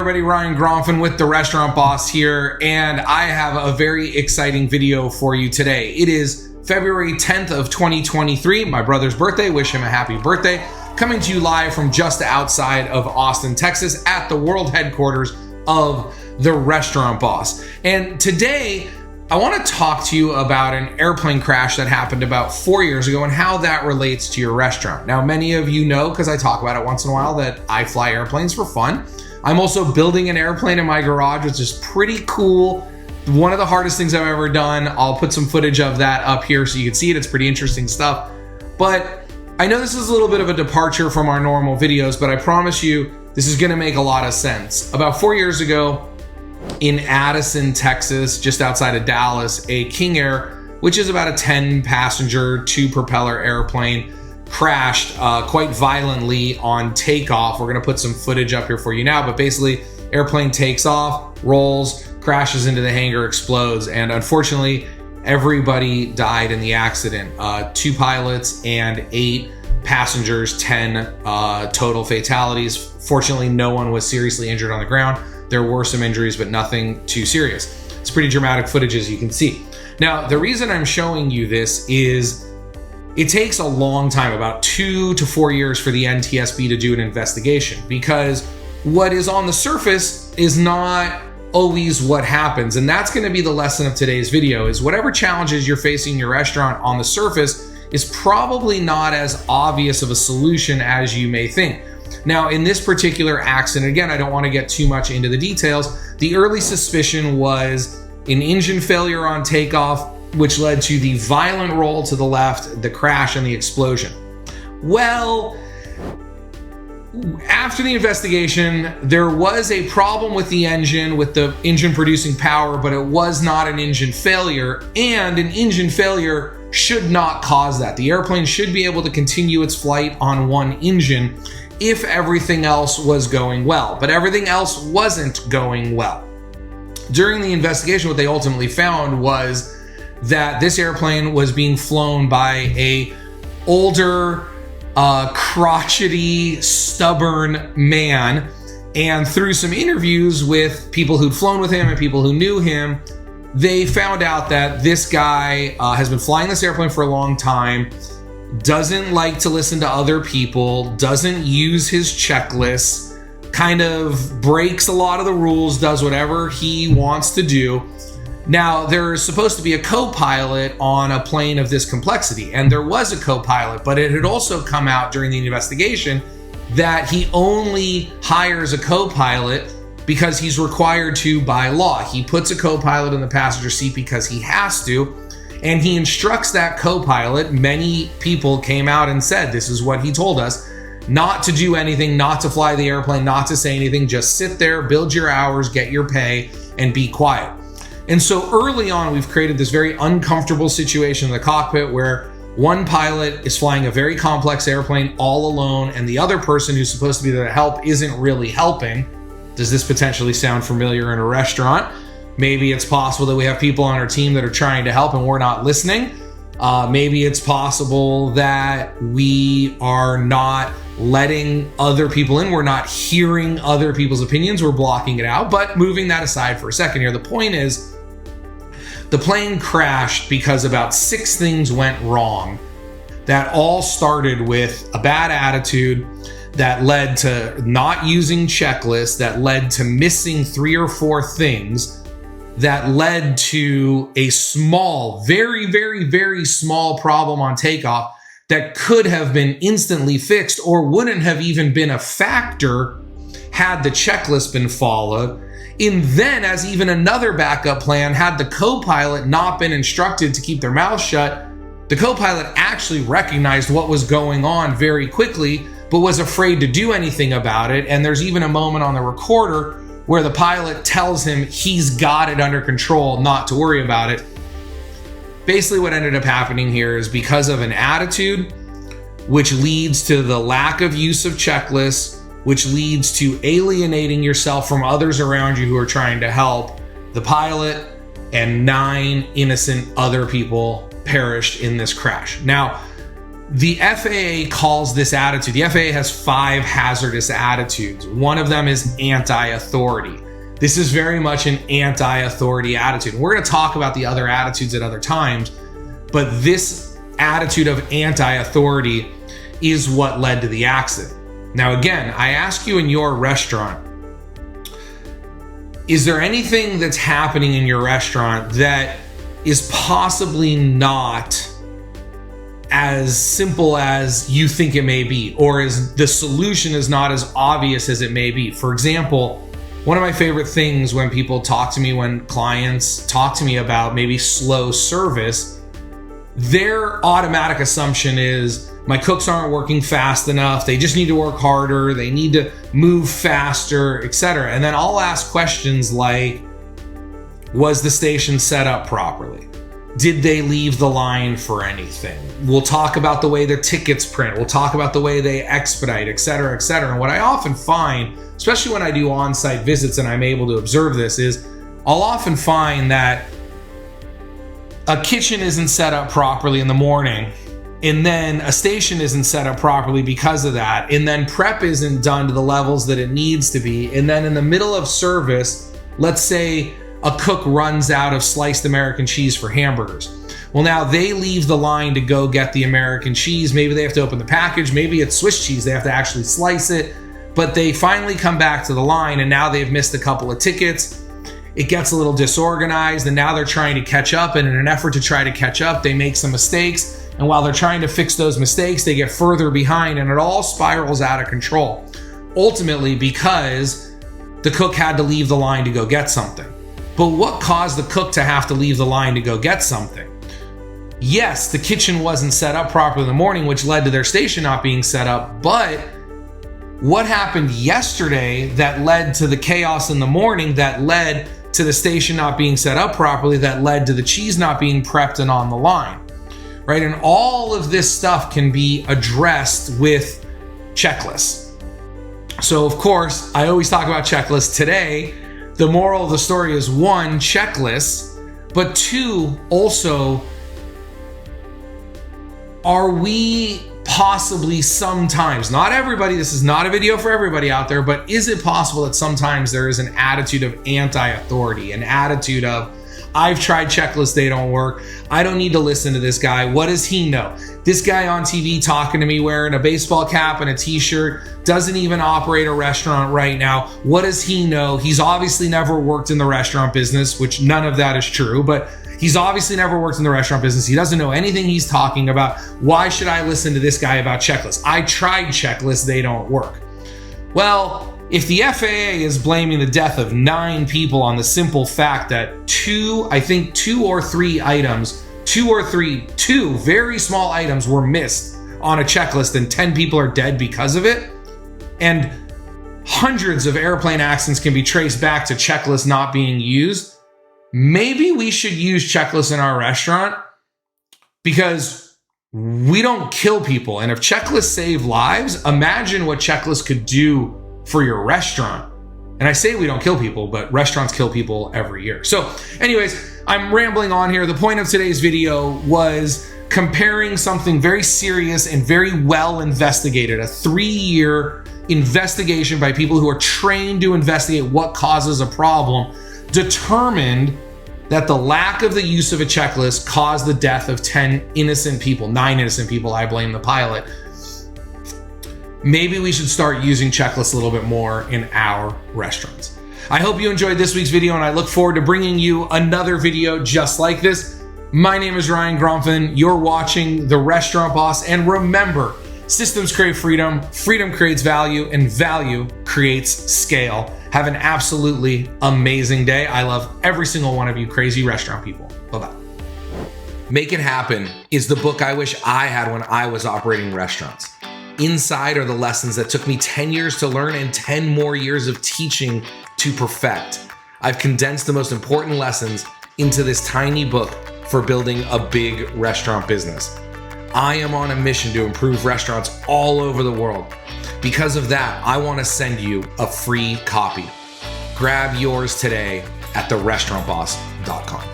Everybody, Ryan Gronfin with The Restaurant Boss here, and I have a very exciting video for you today. It is February 10th of 2023, my brother's birthday. Wish him a happy birthday. Coming to you live from just outside of Austin, Texas at the world headquarters of The Restaurant Boss. And today, I want to talk to you about an airplane crash that happened about 4 years ago and how that relates to your restaurant. Now, many of you know, because I talk about it once in a while, that I fly airplanes for fun. I'm also building an airplane in my garage, which is pretty cool. One of the hardest things I've ever done. I'll put some footage of that up here so you can see it. It's pretty interesting stuff. But I know this is a little bit of a departure from our normal videos, but I promise you this is going to make a lot of sense. About 4 years ago in Addison, Texas, just outside of Dallas, a King Air, which is about a 10-passenger, 2-propeller airplane, crashed quite violently on takeoff. We're gonna put some footage up here for you now, but basically airplane takes off, rolls, crashes into the hangar, explodes, and unfortunately everybody died in the accident. 2 pilots and 8 passengers, 10 total fatalities. Fortunately, no one was seriously injured on the ground. There were some injuries, but nothing too serious. It's pretty dramatic footage, as you can see. Now, the reason I'm showing you this is it takes a long time, about 2 to 4 years, for the NTSB to do an investigation, because what is on the surface is not always what happens. And that's going to be the lesson of today's video, is whatever challenges you're facing in your restaurant on the surface is probably not as obvious of a solution as you may think. Now, in this particular accident, again, I don't want to get too much into the details. The early suspicion was an engine failure on takeoff, which led to the violent roll to the left, the crash, and the explosion. Well, after the investigation, there was a problem with the engine producing power, but it was not an engine failure, and an engine failure should not cause that. The airplane should be able to continue its flight on one engine if everything else was going well, but everything else wasn't going well. During the investigation, what they ultimately found was that this airplane was being flown by a older, crotchety, stubborn man. And through some interviews with people who'd flown with him and people who knew him, they found out that this guy has been flying this airplane for a long time, doesn't like to listen to other people, doesn't use his checklists, kind of breaks a lot of the rules, does whatever he wants to do. Now, there's supposed to be a co-pilot on a plane of this complexity, and there was a co-pilot, but it had also come out during the investigation that he only hires a co-pilot because he's required to by law. He puts a co-pilot in the passenger seat because he has to, and he instructs that co-pilot. Many people came out and said, this is what he told us, not to do anything, not to fly the airplane, not to say anything, just sit there, build your hours, get your pay, and be quiet. And so early on, we've created this very uncomfortable situation in the cockpit where one pilot is flying a very complex airplane all alone, and the other person who's supposed to be there to help isn't really helping. Does this potentially sound familiar in a restaurant? Maybe it's possible that we have people on our team that are trying to help and we're not listening. Maybe it's possible that we are not letting other people in. We're not hearing other people's opinions. We're blocking it out. But moving that aside for a second here, the point is, the plane crashed because about 6 things went wrong that all started with a bad attitude, that led to not using checklists, that led to missing 3 or 4 things, that led to a small, very, very, very small problem on takeoff that could have been instantly fixed or wouldn't have even been a factor had the checklist been followed. And then, as even another backup plan, had the co-pilot not been instructed to keep their mouth shut, the co-pilot actually recognized what was going on very quickly, but was afraid to do anything about it. And there's even a moment on the recorder where the pilot tells him he's got it under control, not to worry about it. Basically, what ended up happening here is because of an attitude, which leads to the lack of use of checklists, which leads to alienating yourself from others around you who are trying to help, the pilot and 9 innocent other people perished in this crash. Now, The FAA calls this attitude. The FAA has 5 hazardous attitudes. One of them is anti-authority. This is very much an anti-authority attitude. We're going to talk about the other attitudes at other times, but this attitude of anti-authority is what led to the accident. Now, again, I ask you in your restaurant, is there anything that's happening in your restaurant that is possibly not as simple as you think it may be, or is the solution is not as obvious as it may be? For example, one of my favorite things when people talk to me, when clients talk to me about maybe slow service, their automatic assumption is my cooks aren't working fast enough, they just need to work harder, they need to move faster, etc. And then I'll ask questions like, was the station set up properly? Did they leave the line for anything? We'll talk about the way the tickets print. We'll talk about the way they expedite, et cetera, et cetera. And what I often find, especially when I do on-site visits and I'm able to observe this, is I'll often find that a kitchen isn't set up properly in the morning, and then a station isn't set up properly because of that, and then prep isn't done to the levels that it needs to be, and then in the middle of service, let's say a cook runs out of sliced American cheese for hamburgers. Well, now they leave the line to go get the American cheese. Maybe they have to open the package. Maybe it's Swiss cheese. They have to actually slice it. But they finally come back to the line, and now they've missed a couple of tickets. It gets a little disorganized, and now they're trying to catch up. And in an effort to try to catch up, they make some mistakes. And while they're trying to fix those mistakes, they get further behind, and it all spirals out of control. Ultimately, because the cook had to leave the line to go get something. But what caused the cook to have to leave the line to go get something? Yes, the kitchen wasn't set up properly in the morning, which led to their station not being set up. But what happened yesterday that led to the chaos in the morning, that led to the station not being set up properly, that led to the cheese not being prepped and on the line, right? And all of this stuff can be addressed with checklists. So of course, I always talk about checklists. Today, the moral of the story is 1, checklists, but 2, also, are we possibly sometimes, not everybody, this is not a video for everybody out there, but is it possible that sometimes there is an attitude of anti-authority, an attitude of, I've tried checklists, they don't work. I don't need to listen to this guy. What does he know? This guy on TV talking to me wearing a baseball cap and a t-shirt doesn't even operate a restaurant right now. What does he know? He's obviously never worked in the restaurant business, which none of that is true, but he's obviously never worked in the restaurant business. He doesn't know anything he's talking about. Why should I listen to this guy about checklists? I tried checklists, they don't work. Well, if the FAA is blaming the death of 9 people on the simple fact that 2 or 3 very small items were missed on a checklist and 10 people are dead because of it, and hundreds of airplane accidents can be traced back to checklists not being used, maybe we should use checklists in our restaurant, because we don't kill people. And if checklists save lives, imagine what checklists could do for your restaurant. And I say we don't kill people, but restaurants kill people every year. So anyways, I'm rambling on here. The point of today's video was comparing something very serious and very well investigated, a 3-year investigation by people who are trained to investigate what causes a problem, determined that the lack of the use of a checklist caused the death of 10 innocent people, 9 innocent people. I blame the pilot. Maybe we should start using checklists a little bit more in our restaurants. I hope you enjoyed this week's video, and I look forward to bringing you another video just like this. My name is Ryan Gromfin. You're watching The Restaurant Boss, and remember, systems create freedom, freedom creates value, and value creates scale. Have an absolutely amazing day. I love every single one of you crazy restaurant people. Bye-bye. Make It Happen is the book I wish I had when I was operating restaurants. Inside are the lessons that took me 10 years to learn and 10 more years of teaching to perfect. I've condensed the most important lessons into this tiny book for building a big restaurant business. I am on a mission to improve restaurants all over the world. Because of that, I want to send you a free copy. Grab yours today at therestaurantboss.com.